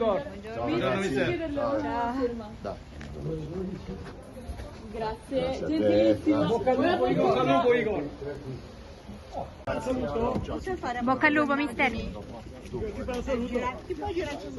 Igor. Ciao. Grazie, gentilissimo. Bocca al lupo, Igor. Bocca al lupo, mister. Ti puoi girare?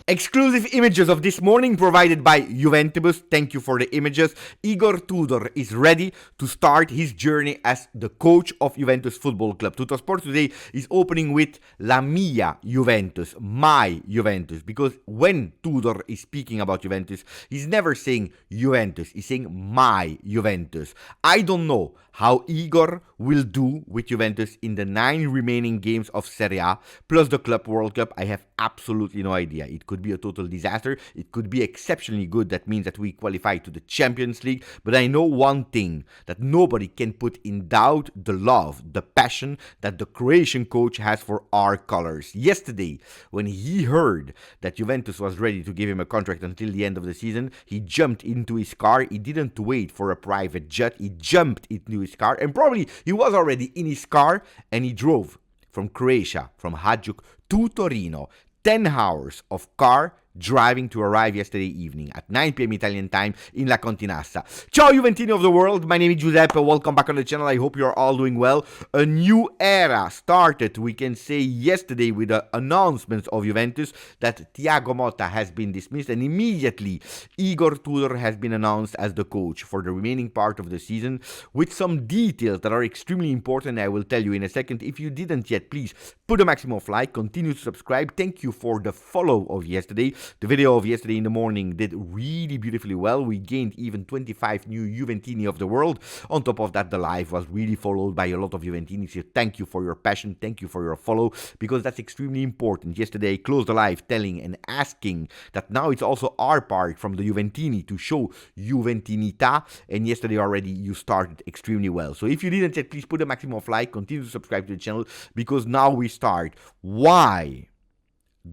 Exclusive images of this morning provided by Juventus. Thank you for the images. Igor Tudor is ready to start his journey as the coach of Juventus Football Club. Tuttosport today is opening with La Mia Juventus, my Juventus, because when Tudor is speaking about Juventus, he's never saying Juventus, he's saying my Juventus. I don't know how Igor will do with Juventus in the 9 remaining games of Serie A, plus the Club World Cup. I have absolutely no idea. It could be a total disaster. It could be exceptionally good. That means that we qualify to the Champions League. But I know one thing, that nobody can put in doubt the love, the passion that the Croatian coach has for our colors. Yesterday, when he heard that Juventus was ready to give him a contract until the end of the season, he jumped into his car. He didn't wait for a private jet. He jumped into his car, and probably he was already in his car, and he drove from Croatia, from Hajduk to Torino. 10 hours of car driving to arrive yesterday evening at 9 p.m. Italian time in La Continassa. Ciao Juventini of the world, my name is Giuseppe, welcome back on the channel, I hope you're all doing well. A new era started, we can say, yesterday with the announcements of Juventus that Thiago Motta has been dismissed, and immediately Igor Tudor has been announced as the coach for the remaining part of the season, with some details that are extremely important. I will tell you in a second. If you didn't yet, please put a maximum of like, continue to subscribe. Thank you for the follow of yesterday. The video of yesterday in the morning did really beautifully well. We gained even 25 new Juventini of the world. On top of that, the live was really followed by a lot of Juventini. So thank you for your passion. Thank you for your follow, because that's extremely important. Yesterday, I closed the live telling and asking that now it's also our part from the Juventini to show Juventinità. And yesterday already you started extremely well. So if you didn't yet, please put a maximum of like, continue to subscribe to the channel, because now we start. Why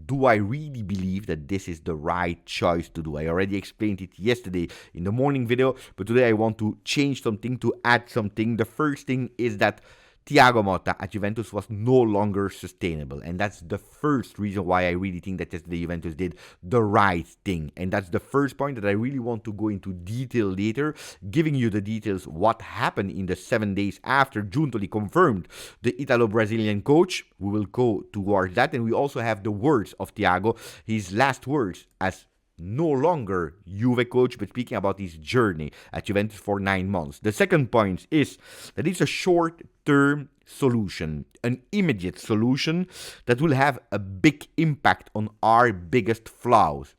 do I really believe that this is the right choice to do? I already explained it yesterday in the morning video, but today I want to change something, to add something. The first thing is that Thiago Motta at Juventus was no longer sustainable, and that's the first reason why I really think that yesterday Juventus did the right thing. And that's the first point that I really want to go into detail later, giving you the details what happened in the 7 days after Giuntoli confirmed the Italo-Brazilian coach. We will go towards that, and we also have the words of Thiago, his last words as no longer Juve coach, but speaking about his journey at Juventus for 9 months. The second point is that it's a short-term solution, an immediate solution that will have a big impact on our biggest flaws.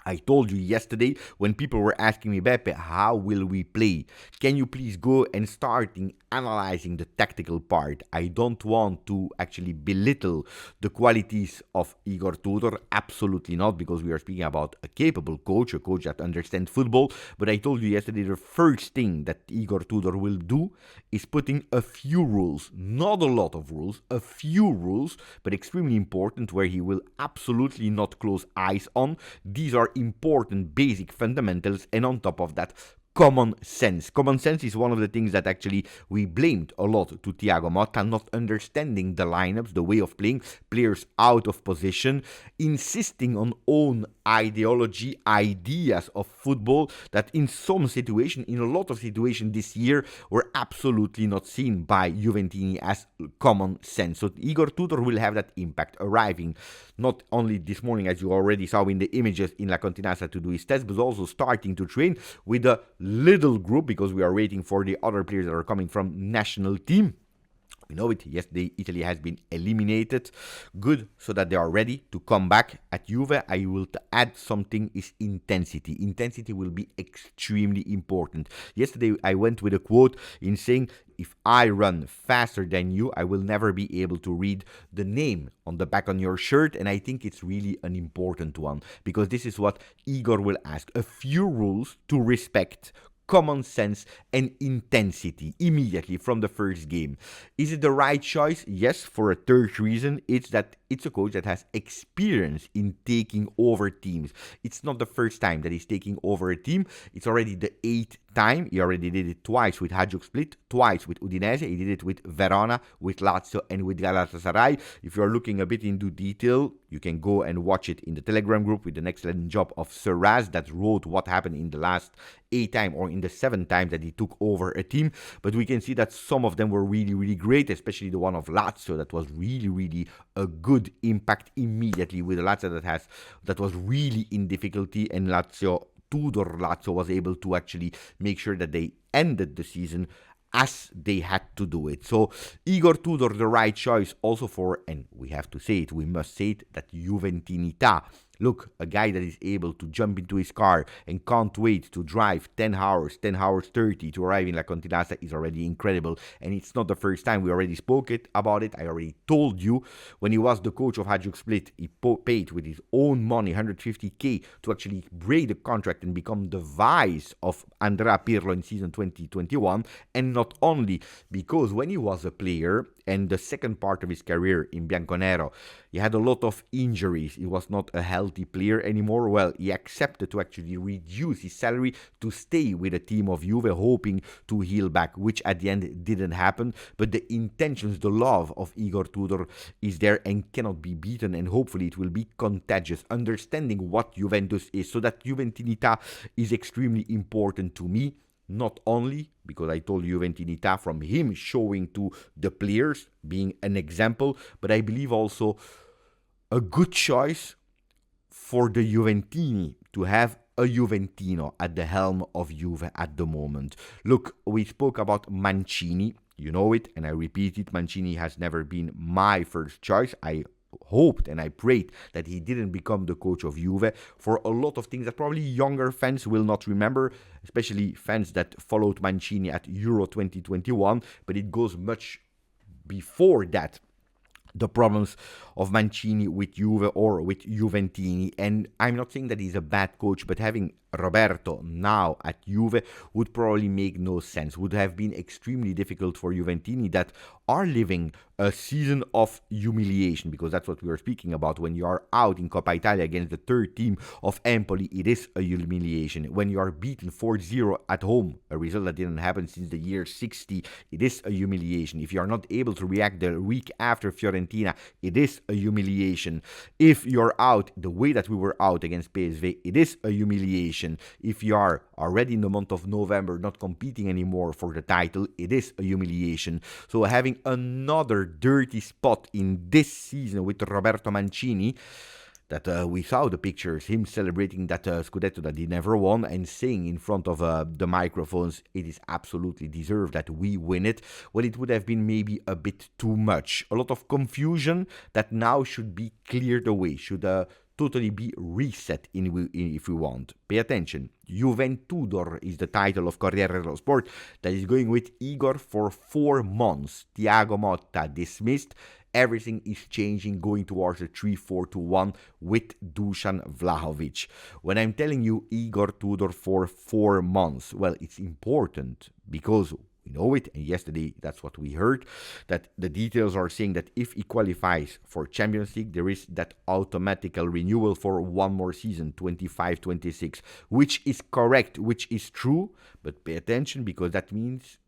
I told you yesterday when people were asking me, Beppe, how will we play? Can you please go and start analyzing the tactical part? I don't want to actually belittle the qualities of Igor Tudor. Absolutely not, because we are speaking about a capable coach, a coach that understands football. But I told you yesterday the first thing that Igor Tudor will do is putting a few rules, not a lot of rules, a few rules, but extremely important, where he will absolutely not close eyes on. These are important basic fundamentals, and on top of that, common sense. Common sense is one of the things that actually we blamed a lot to Thiago Motta, not understanding the lineups, the way of playing, players out of position, insisting on own ideology, ideas of football that in some situation, in a lot of situations this year, were absolutely not seen by Juventini as common sense. So Igor Tudor will have that impact, arriving not only this morning, as you already saw in the images, in La Continassa to do his test, but also starting to train with a little group, because we are waiting for the other players that are coming from national team. We know it, yesterday Italy has been eliminated. Good, so that they are ready to come back at Juve. I will add something, is intensity. Intensity will be extremely important. Yesterday I went with a quote in saying, if I run faster than you, I will never be able to read the name on the back on your shirt. And I think it's really an important one, because this is what Igor will ask. A few rules to respect, common sense and intensity immediately from the first game. Is it the right choice? Yes, for a third reason. It's that it's a coach that has experience in taking over teams. It's not the first time that he's taking over a team. It's already the 8th time. He already did it twice with Hajduk Split, twice with Udinese. He did it with Verona, with Lazio, and with Galatasaray. If you're looking a bit into detail, you can go and watch it in the Telegram group with an excellent job of Serraz that wrote what happened in the last 8 times or in the 7 times that he took over a team. But we can see that some of them were really, really great, especially the one of Lazio that was really, really a good impact immediately with Lazio that was really in difficulty, and Tudor Lazio was able to actually make sure that they ended the season as they had to do it. So Igor Tudor, the right choice also for, and we have to say it, we must say it, that Juventinità. Look, a guy that is able to jump into his car and can't wait to drive 10 hours 30 to arrive in La Contilasta is already incredible. And it's not the first time. We already spoke about it. I already told you when he was the coach of Hajduk Split, he paid with his own money 150k to actually break the contract and become the vice of Andrea Pirlo in season 2021. And not only because when he was a player and the second part of his career in Bianconero, he had a lot of injuries. He was not a healthy player anymore. Well, he accepted to actually reduce his salary to stay with the team of Juve, hoping to heal back, which at the end didn't happen. But the intentions, the love of Igor Tudor is there and cannot be beaten, and hopefully it will be contagious. Understanding what Juventus is, so that Juventinità is extremely important to me. Not only because I told Juventinità from him showing to the players, being an example, but I believe also a good choice for the Juventini to have a Juventino at the helm of Juve at the moment. Look, we spoke about Mancini, you know it, and I repeat it, Mancini has never been my first choice. I hoped and I prayed that he didn't become the coach of Juve for a lot of things that probably younger fans will not remember, especially fans that followed Mancini at Euro 2021, but it goes much before that. The problems of Mancini with Juve or with Juventini, and I'm not saying that he's a bad coach, but having Roberto now at Juve would probably make no sense, would have been extremely difficult for Juventini that are living a season of humiliation, because that's what we were speaking about. When you are out in Coppa Italia against the third team of Empoli, it is a humiliation. When you are beaten 4-0 at home, a result that didn't happen since the year 60, it is a humiliation. If you are not able to react the week after Fiorentina, it is a humiliation. If you're out the way that we were out against PSV, it is a humiliation. If you are already in the month of November not competing anymore for the title, it is a humiliation. So having another dirty spot in this season with Roberto Mancini, that we saw the pictures, him celebrating that Scudetto that he never won and saying in front of the microphones, it is absolutely deserved that we win it. Well, it would have been maybe a bit too much. A lot of confusion that now should be cleared away, should totally be reset if we want. Pay attention. Tudor is the title of Corriere dello Sport that is going with Igor for 4 months. Thiago Motta dismissed. Everything is changing, going towards a 3-4-2-1 with Dusan Vlahovic. When I'm telling you Igor Tudor for 4 months, well, it's important because we know it, and yesterday that's what we heard, that the details are saying that if he qualifies for Champions League, there is that automatical renewal for 1 more season, 25-26, which is correct, which is true, but pay attention because that means,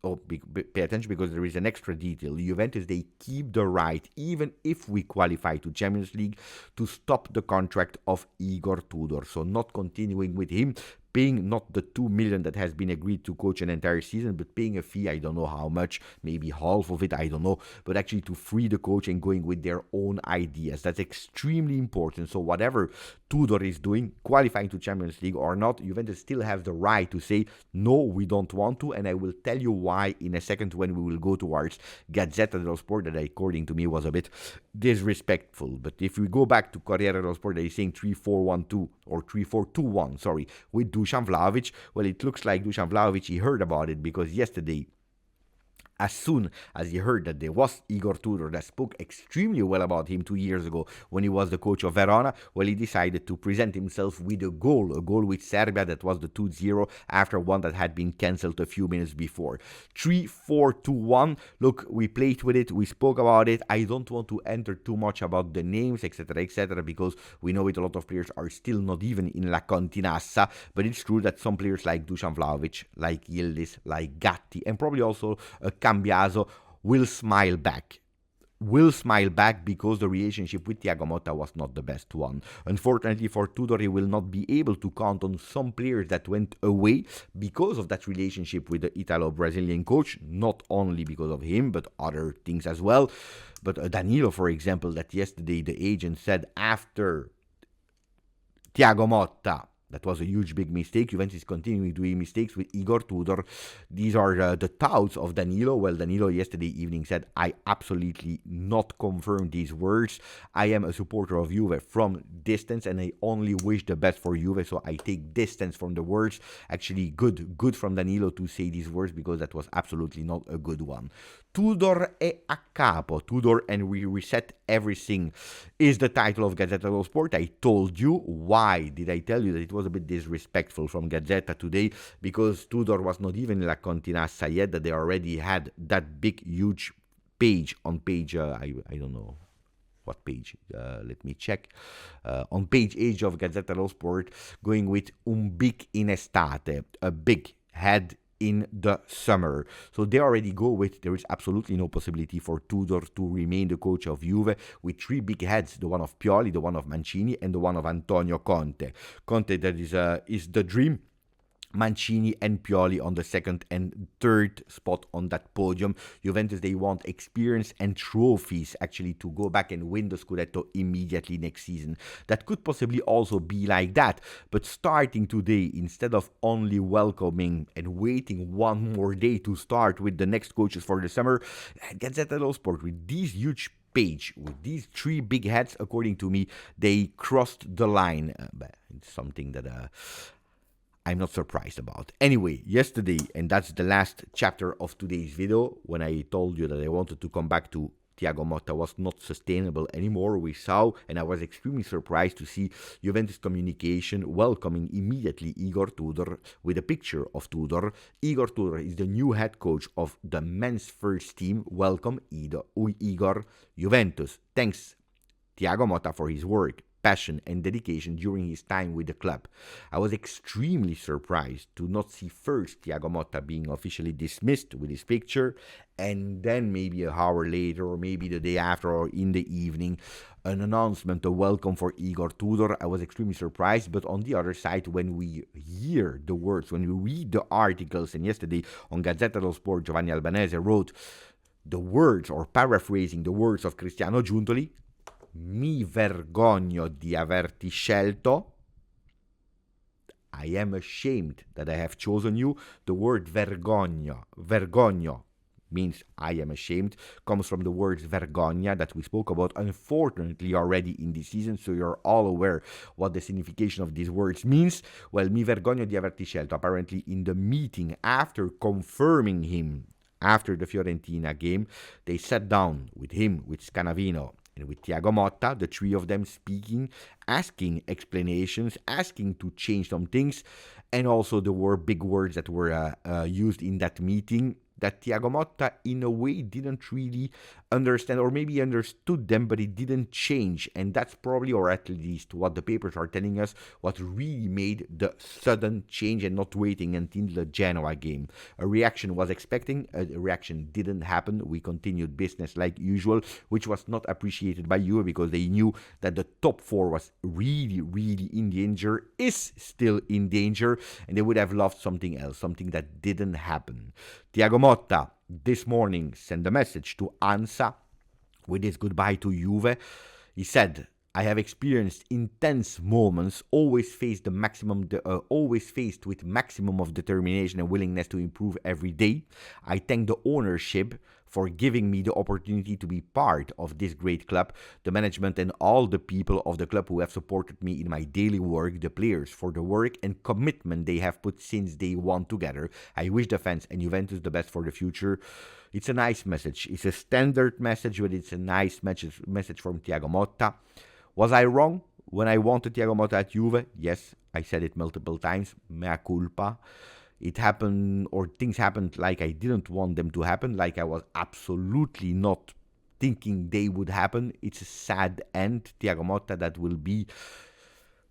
pay attention because there is an extra detail. Juventus, they keep the right, even if we qualify to Champions League, to stop the contract of Igor Tudor, so not continuing with him, paying not the 2 million that has been agreed to coach an entire season, but paying a fee, I don't know how much, maybe half of it, I don't know, but actually to free the coach and going with their own ideas. That's extremely important. So whatever Tudor is doing, qualifying to Champions League or not, Juventus still have the right to say, no, we don't want to, and I will tell you why in a second when we will go towards Gazzetta dello Sport, that according to me was a bit disrespectful. But if we go back to Corriere dello Sport, that is saying 3-4-1-2 or 3-4-2-1, sorry, with Dusan Vlahovic, well, it looks like Dusan Vlahovic, he heard about it because yesterday As soon as he heard that there was Igor Tudor that spoke extremely well about him 2 years ago when he was the coach of Verona, well, he decided to present himself with a goal with Serbia that was the 2-0 after one that had been cancelled a few minutes before. 3-4-2-1. Look, we played with it, we spoke about it. I don't want to enter too much about the names, etc., because we know it, a lot of players are still not even in La Continassa, but it's true that some players like Dusan Vlahovic, like Yildiz, like Gatti, and probably also Cambiaso will smile back. Because the relationship with Thiago Motta was not the best one. Unfortunately for Tudor, he will not be able to count on some players that went away because of that relationship with the Italo-Brazilian coach, not only because of him, but other things as well. But Danilo, for example, that yesterday the agent said after Thiago Motta, that was a huge, big mistake. Juventus is continuing doing mistakes with Igor Tudor. These are the thoughts of Danilo. Well, Danilo yesterday evening said, I absolutely not confirm these words. I am a supporter of Juve from distance, and I only wish the best for Juve, so I take distance from the words. Actually, good from Danilo to say these words, because that was absolutely not a good one. Tudor è a capo. Tudor and we reset everything is the title of Gazzetta dello Sport. I told you. Why did I tell you that it was a bit disrespectful from Gazzetta today? Because Tudor was not even in La Continassa yet, that they already had that big, huge page on page, I don't know what page, let me check, on page 8 of Gazzetta dello Sport, going with un big in estate, a big head in the summer. So they already go with, there is absolutely no possibility for Tudor to remain the coach of Juve, with 3 big heads, the one of Pioli, the one of Mancini, and the one of Antonio Conte. Conte, that is the dream. Mancini and Pioli on the second and third spot on that podium. Juventus, they want experience and trophies actually to go back and win the Scudetto immediately next season. That could possibly also be like that, but starting today, instead of only welcoming and waiting one more day to start with the next coaches for the summer, Gazzetta dello Sport, with these huge page, with these 3 big heads, according to me, they crossed the line. But it's something that I'm not surprised about. Anyway, yesterday, and that's the last chapter of today's video, when I told you that I wanted to come back to Thiago Motta was not sustainable anymore, we saw, and I was extremely surprised to see Juventus communication welcoming immediately Igor Tudor with a picture of Tudor. Igor Tudor is the new head coach of the men's first team. Welcome, Igor. Juventus thanks Thiago Motta for his work, passion and dedication during his time with the club. I was extremely surprised to not see first Thiago Motta being officially dismissed with his picture, and then maybe an hour later or maybe the day after or in the evening an announcement, a welcome for Igor Tudor. I was extremely surprised, but on the other side, when we hear the words, when we read the articles, and yesterday on Gazzetta dello Sport Giovanni Albanese wrote the words, or paraphrasing the words of Cristiano Giuntoli, mi vergogno di averti scelto. I am ashamed that I have chosen you. The word vergogno means I am ashamed, comes from the words vergogna that we spoke about, unfortunately, already in this season, so you're all aware what the signification of these words means. Well, mi vergogno di averti scelto, apparently in the meeting after confirming him after the Fiorentina game, they sat down with him, with Scanavino, and with Thiago Motta, the 3 of them speaking, asking explanations, asking to change some things, and also there were big words that were used in that meeting that Thiago Motta, in a way, didn't really understand, or maybe understood them, but it didn't change. And that's probably, or at least what the papers are telling us, what really made the sudden change and not waiting until the Genoa game. A reaction was expecting, a reaction didn't happen. We continued business like usual, which was not appreciated by Juve because they knew that the top 4 was really, really in danger, is still in danger, and they would have loved something else, something that didn't happen. Thiago Motta this morning sent a message to ANSA with his goodbye to Juve. He said, I have experienced intense moments, always faced with maximum of determination and willingness to improve every day. I thank the ownership for giving me the opportunity to be part of this great club, the management and all the people of the club who have supported me in my daily work, the players for the work and commitment they have put since day one together. I wish the fans and Juventus the best for the future. It's a nice message. It's a standard message, but it's a nice message from Thiago Motta. Was I wrong when I wanted Thiago Motta at Juve? Yes, I said it multiple times. Mea culpa. It happened, or things happened like I didn't want them to happen, like I was absolutely not thinking they would happen. It's a sad end. Thiago Motta, that will be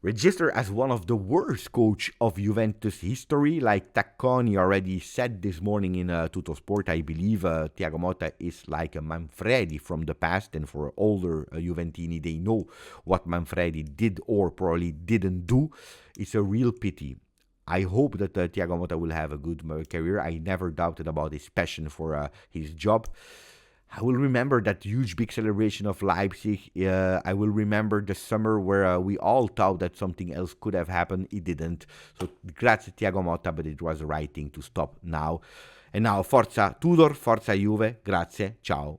registered as one of the worst coach of Juventus history. Like Tacconi already said this morning in Tutto Sport, I believe Thiago Motta is like a Manfredi from the past, and for older Juventini, they know what Manfredi did or probably didn't do. It's a real pity. I hope that Thiago Motta will have a good career. I never doubted about his passion for his job. I will remember that huge big celebration of Leipzig. I will remember the summer where we all thought that something else could have happened. It didn't. So grazie Thiago Motta, but it was the right thing to stop now. And now Forza Tudor, Forza Juve. Grazie. Ciao.